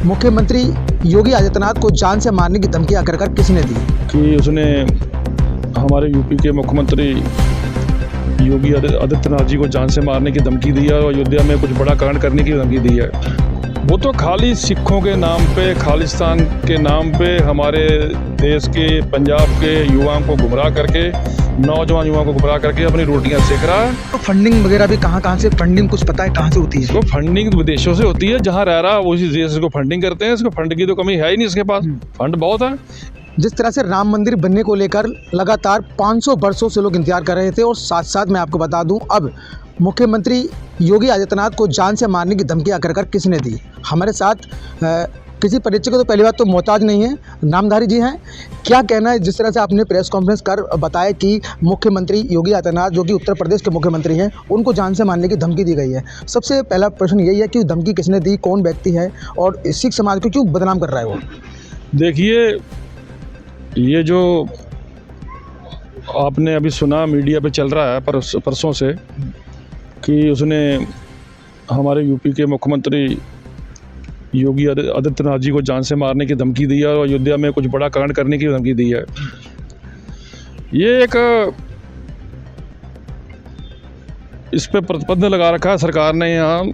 मुख्यमंत्री योगी आदित्यनाथ को जान से मारने की धमकी आखिरकार किसने दी? कि उसने हमारे यूपी के मुख्यमंत्री योगी आदित्यनाथ जी को जान से मारने की धमकी दी है और अयोध्या में कुछ बड़ा कांड करने की धमकी दी है। वो तो खाली सिखों के नाम पे, खालिस्तान के नाम पे हमारे देश के, पंजाब के युवाओं को गुमराह करके, नौजवान युवाओं को गुमराह करके अपनी रोटियां सेक रहा है। तो फंडिंग वगैरह भी कहाँ से फंडिंग कुछ पता है कहाँ से होती है? इसको फंडिंग विदेशों से होती है, जहाँ रह रहा है उसी देश से इसको फंडिंग करते हैं। इसको फंड की तो कमी है ही नहीं, इसके पास फंड बहुत है। जिस तरह से राम मंदिर बनने को लेकर लगातार 500 वर्षों से लोग इंतजार कर रहे थे और साथ साथ मैं आपको बता दूं, अब मुख्यमंत्री योगी आदित्यनाथ को जान से मारने की धमकी आखिरकार किसने दी? हमारे साथ किसी परिचय को तो पहली बात तो मोहताज नहीं है, नामधारी जी हैं। क्या कहना है जिस तरह से आपने प्रेस कॉन्फ्रेंस कर बताया कि मुख्यमंत्री योगी आदित्यनाथ जो कि उत्तर प्रदेश के मुख्यमंत्री हैं, उनको जान से मारने की धमकी दी गई है? सबसे पहला प्रश्न यही है कि धमकी किसने दी, कौन व्यक्ति है और सिख समाज को क्यों बदनाम कर रहा है वो? देखिए, ये जो आपने अभी सुना मीडिया पे चल रहा है परसों से कि उसने हमारे यूपी के मुख्यमंत्री योगी आदित्यनाथ जी को जान से मारने की धमकी दी है और अयोध्या में कुछ बड़ा कांड करने की धमकी दी है। ये एक इस पे प्रतिबंध लगा रखा है सरकार ने, यहाँ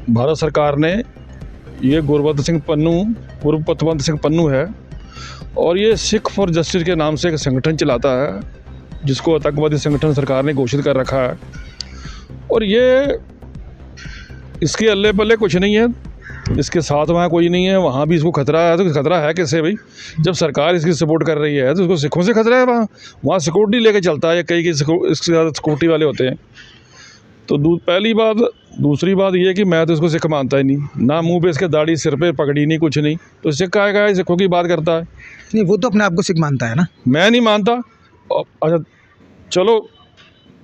भारत सरकार ने। ये गुरबंद सिंह पन्नू है और ये सिख फॉर जस्टिस के नाम से एक संगठन चलाता है, जिसको आतंकवादी संगठन सरकार ने घोषित कर रखा है। और ये इसके अल्ले पल्ले कुछ नहीं है, इसके साथ वहाँ कोई नहीं है, वहाँ भी इसको खतरा है। तो खतरा है कैसे भाई? जब सरकार इसकी सपोर्ट कर रही है तो उसको सिखों से खतरा है। वहाँ सिक्योरिटी लेके चलता है, कई इसके ज़्यादा सिक्योरिटी वाले होते हैं। तो पहली बात। दूसरी बात ये है कि मैं तो इसको सिख मानता ही नहीं, ना मुंह पे इसके दाढ़ी, सिर पे पगड़ी नहीं, कुछ नहीं। तो सिख आएगा, सिखों की बात करता है। नहीं, वो तो अपने आप को सिख मानता है ना। मैं नहीं मानता। अच्छा चलो,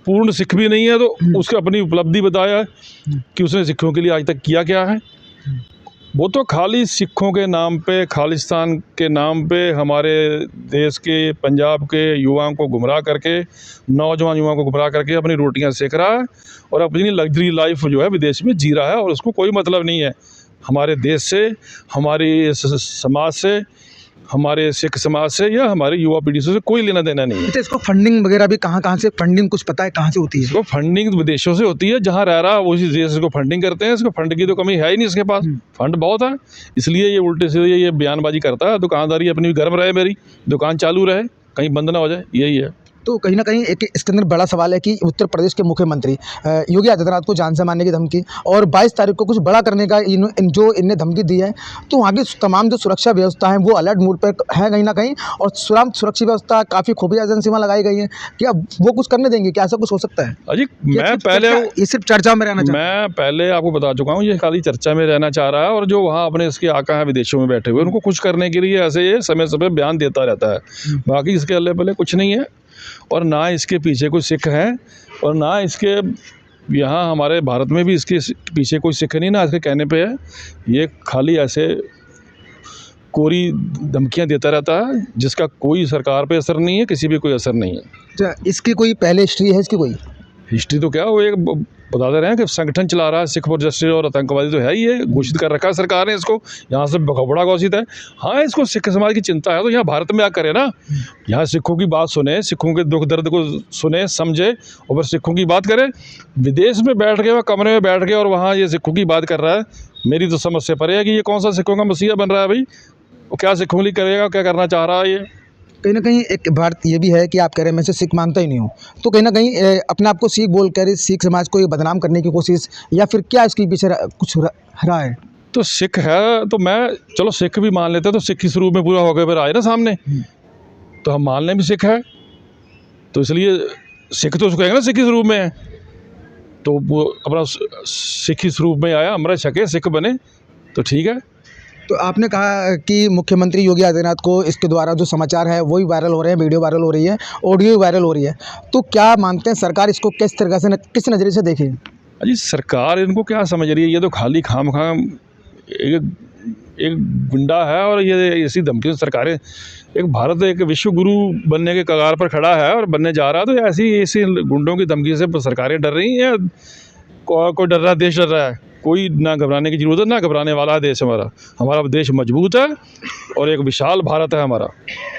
पूर्ण सिख भी नहीं है तो उसकी अपनी उपलब्धि बताया है कि उसने सिखों के लिए आज तक किया क्या है। वो तो खाली सिखों के नाम पे, खालिस्तान के नाम पे हमारे देश के, पंजाब के युवाओं को गुमराह करके, नौजवान युवाओं को गुमराह करके अपनी रोटियां सेक रहा है और अपनी लग्जरी लाइफ जो है विदेश में जी रहा है। और उसको कोई मतलब नहीं है हमारे देश से, हमारी समाज से, हमारे सिख समाज से या हमारे युवा पीढ़ी से कोई लेना देना नहीं है। तो इसको फंडिंग वगैरह भी कहाँ से फंडिंग कुछ पता है कहाँ से होती है? इसको फंडिंग विदेशों से होती है, जहाँ रह रहा है उसी देश से इसको फंडिंग करते हैं। इसको फंड की तो कमी है ही नहीं, इसके पास फंड बहुत है। इसलिए ये उल्टे सीधे ये बयानबाजी करता है। दुकानदारी अपनी गर्म रहे, मेरी दुकान चालू रहे, कहीं बंद ना हो जाए, यही है। तो कहीं ना कहीं एक इसके अंदर बड़ा सवाल है कि उत्तर प्रदेश के मुख्यमंत्री योगी आदित्यनाथ को जान से मारने की धमकी और 22 तारीख को कुछ बड़ा करने का इन्हें धमकी दी है, तो वहाँ की तमाम जो सुरक्षा व्यवस्था है वो अलर्ट मोड पर है कहीं ना कहीं, और सुरक्षा व्यवस्था काफ़ी खुफिया एजेंसियाँ लगाई गई हैं। क्या वो कुछ करने देंगे? क्या ऐसा कुछ हो सकता है? अजी मैं पहले ये सिर्फ चर्चा में रहना चाहता हूं। मैं पहले आपको बता चुका हूँ, ये खाली चर्चा में रहना चाह रहा है। और जो वहाँ अपने इसके आका हैं विदेशों में बैठे हुए, उनको खुश करने के लिए ऐसे ये समय समय बयान देता रहता है। बाकी इसके अल्ले पल्ले कुछ नहीं है और ना इसके पीछे कोई सिख है और ना इसके यहाँ हमारे भारत में भी इसके पीछे कोई सिख नहीं, ना इसके कहने पे है। ये खाली ऐसे कोरी धमकियाँ देता रहता है, जिसका कोई सरकार पे असर नहीं है, किसी भी कोई असर नहीं है। अच्छा, इसकी कोई पहले हिस्ट्री है? इसकी कोई हिस्ट्री तो क्या, वो एक बता दे रहे हैं कि संगठन चला रहा है सिख फॉर जस्टिस, और आतंकवादी तो है ही, ये घोषित कर रखा है सरकार ने इसको, यहाँ से बड़ा घोषित है। हाँ, इसको सिख समाज की चिंता है तो यहाँ भारत में आकर करे ना, यहाँ सिखों की बात सुने, सिखों के दुख दर्द को सुने समझे और फिर सिखों की बात करे। विदेश में बैठ के, वह कमरे में बैठ के और वहाँ ये सिखों की बात कर रहा है। मेरी तो समझ से परे है कि ये कौन सा सिखों का मसीहा बन रहा है भाई। वो क्या सिखों के लिए करेगा, क्या करना चाह रहा है ये? कहीं ना कहीं एक बात ये भी है कि आप कह रहे हैं मैं से सिख मानता ही नहीं हूँ, तो कहीं ना कहीं अपने आप को सिख बोल कर सिख समाज को ये बदनाम करने की कोशिश, या फिर क्या इसके पीछे कुछ रहा है? तो सिख है तो मैं, चलो सिख भी मान लेते, तो सिख इस रूप में पूरा हो गया फिर आए ना सामने, तो हम मान लें भी सिख है। तो इसलिए सिख तो उसको कहेंगे ना सिख इस रूप में है, तो वो अपना सिख इस रूप में आया, अमृत छके, सिख बने, तो ठीक है। तो आपने कहा कि मुख्यमंत्री योगी आदित्यनाथ को इसके द्वारा जो समाचार है वही वायरल हो रहे हैं, वीडियो वायरल हो रही है, ऑडियो वायरल हो रही है, तो क्या मानते हैं सरकार इसको किस तरह से, किस नज़रिए से देखेगी? अजी सरकार इनको क्या समझ रही है? ये तो खाली खाम एक गुंडा है और ये ऐसी धमकी सरकारें। एक भारत एक विश्व गुरु बनने के कगार पर खड़ा है और बनने जा रहा है, तो ऐसी गुंडों की धमकी से सरकारें डर रही हैं? कोई डर रहा है? देश डर रहा है? कोई ना घबराने की ज़रूरत है, ना घबराने वाला है देश हमारा। हमारा देश मजबूत है और एक विशाल भारत है हमारा।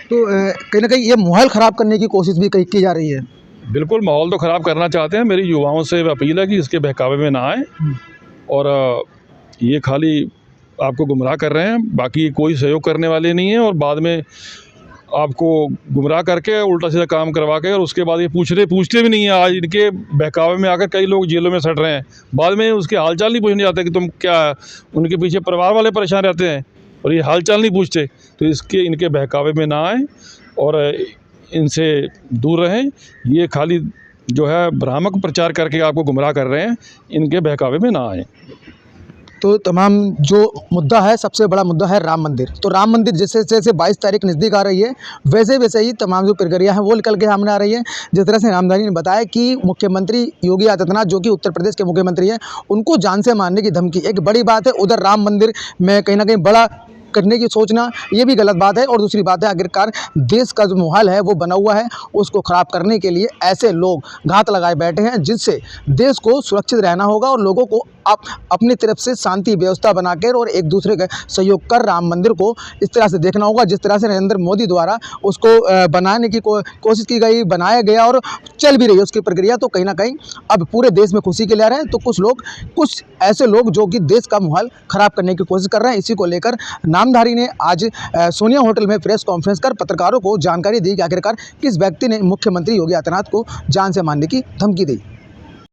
तो कहीं ना कहीं ये माहौल ख़राब करने की कोशिश भी कहीं की जा रही है। बिल्कुल माहौल तो ख़राब करना चाहते हैं। मेरी युवाओं से अपील है कि इसके बहकावे में ना आए और ये खाली आपको गुमराह कर रहे हैं, बाकी कोई सहयोग करने वाले नहीं हैं। और बाद में आपको गुमराह करके उल्टा सीधा काम करवा के और उसके बाद ये पूछते भी नहीं हैं। आज इनके बहकावे में आकर कई लोग जेलों में सड़ रहे हैं, बाद में उसके हालचाल नहीं पूछने जाते कि तुम क्या है। उनके पीछे परिवार वाले परेशान रहते हैं और ये हालचाल नहीं पूछते। तो इनके बहकावे में ना आए और इनसे दूर रहें। ये खाली जो है भ्रामक प्रचार करके आपको गुमराह कर रहे हैं, इनके बहकावे में ना आए। तो तमाम जो मुद्दा है, सबसे बड़ा मुद्दा है राम मंदिर। तो राम मंदिर जैसे जैसे 22 तारीख नज़दीक आ रही है, वैसे वैसे ही तमाम जो प्रक्रिया है वो निकल के सामने आ रही है। जिस तरह से नामधारी ने बताया कि मुख्यमंत्री योगी आदित्यनाथ, जो कि उत्तर प्रदेश के मुख्यमंत्री हैं, उनको जान से मारने की धमकी एक बड़ी बात है। उधर राम मंदिर में कहीं ना कहीं बड़ा करने की सोचना ये भी गलत बात है। और दूसरी बात है, आखिरकार देश का जो माहौल है वो बना हुआ है, उसको ख़राब करने के लिए ऐसे लोग घात लगाए बैठे हैं, जिससे देश को सुरक्षित रहना होगा और लोगों को अपनी तरफ से शांति व्यवस्था बनाकर और एक दूसरे का सहयोग कर राम मंदिर को इस तरह से देखना होगा जिस तरह से नरेंद्र मोदी द्वारा उसको बनाने की कोशिश की गई, बनाया गया और चल भी रही है उसकी प्रक्रिया। तो कहीं ना कहीं अब पूरे देश में खुशी के लिए आ रहे हैं। तो कुछ ऐसे लोग जो कि देश का माहौल ख़राब करने की कोशिश कर रहे हैं। इसी को लेकर नामधारी ने आज सोनिया होटल में प्रेस कॉन्फ्रेंस कर पत्रकारों को जानकारी दी कि आखिरकार किस व्यक्ति ने मुख्यमंत्री योगी आदित्यनाथ को जान से मारने की धमकी दी।